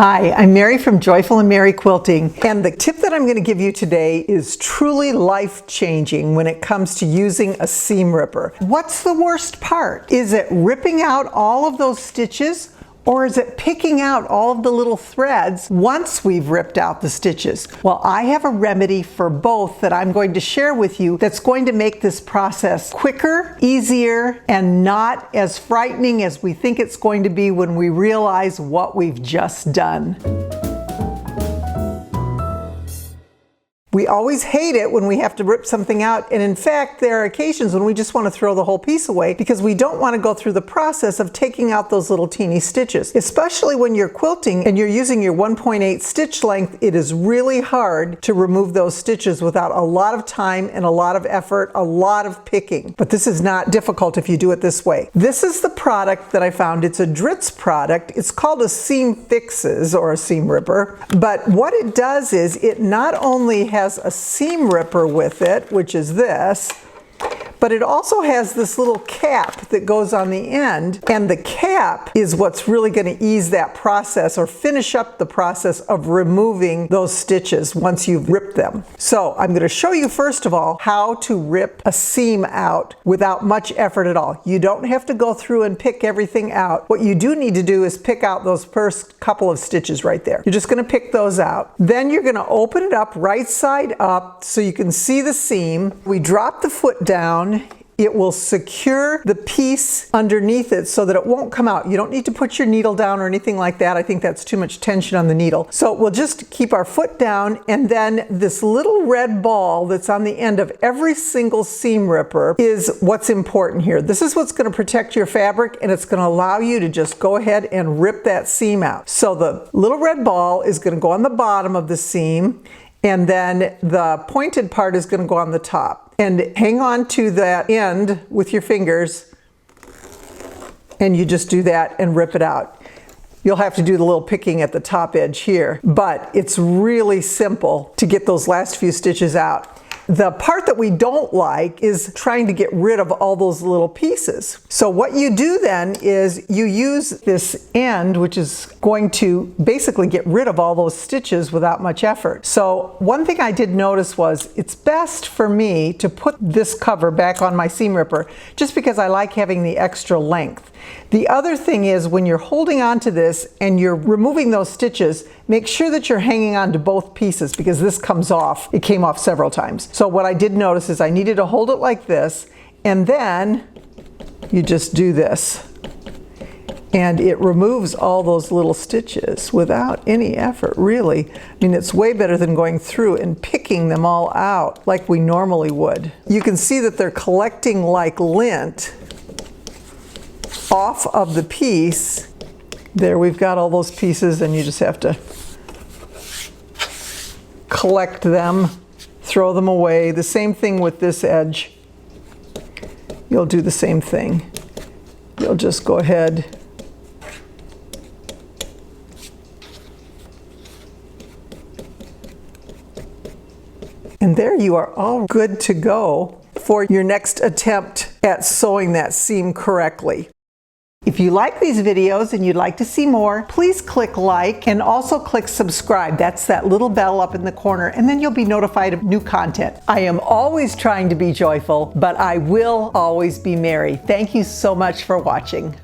Hi, I'm Mary from Joyful and Mary Quilting, and the tip that I'm going to give you today is truly life-changing when it comes to using a seam ripper. What's the worst part? Is it ripping out all of those stitches? Or is it picking out all of the little threads once we've ripped out the stitches? Well, I have a remedy for both that I'm going to share with you that's going to make this process quicker, easier, and not as frightening as we think it's going to be when we realize what we've just done. We always hate it when we have to rip something out, and in fact there are occasions when we just want to throw the whole piece away because we don't want to go through the process of taking out those little teeny stitches. Especially when you're quilting and you're using your 1.8 stitch length, it is really hard to remove those stitches without a lot of time and a lot of effort, a lot of picking. But this is not difficult if you do it this way. This is the product that I found. It's a Dritz product. It's called a Seam Fixes or a seam ripper, but what it does is it not only has a seam ripper with it, which is this, but it also has this little cap that goes on the end, and the cap is what's really going to ease that process or finish up the process of removing those stitches once you've ripped them. So I'm going to show you first of all how to rip a seam out without much effort at all. You don't have to go through and pick everything out. What you do need to do is pick out those first couple of stitches right there. You're just going to pick those out. Then you're going to open it up right side up so you can see the seam. We drop the foot down. It will secure the piece underneath it so that it won't come out. You don't need to put your needle down or anything like that. I think that's too much tension on the needle. So we'll just keep our foot down, and then this little red ball that's on the end of every single seam ripper is what's important here. This is what's going to protect your fabric, and it's going to allow you to just go ahead and rip that seam out. So the little red ball is going to go on the bottom of the seam, and then the pointed part is going to go on the top. And hang on to that end with your fingers, and you just do that and rip it out. You'll have to do the little picking at the top edge here, but it's really simple to get those last few stitches out. The part that we don't like is trying to get rid of all those little pieces. So what you do then is you use this end, which is going to basically get rid of all those stitches without much effort. So one thing I did notice was it's best for me to put this cover back on my seam ripper just because I like having the extra length. The other thing is when you're holding on to this and you're removing those stitches, make sure that you're hanging on to both pieces because this comes off. It came off several times. So what I did notice is I needed to hold it like this, and then you just do this. And it removes all those little stitches without any effort, really. I mean, it's way better than going through and picking them all out like we normally would. You can see that they're collecting like lint off of the piece. There, we've got all those pieces, and you just have to collect them, throw them away. The same thing with this edge. You'll do the same thing. You'll just go ahead and there you are, all good to go for your next attempt at sewing that seam correctly. If you like these videos and you'd like to see more, please click like and also click subscribe. That's that little bell up in the corner, and then you'll be notified of new content. I am always trying to be joyful, but I will always be merry. Thank you so much for watching.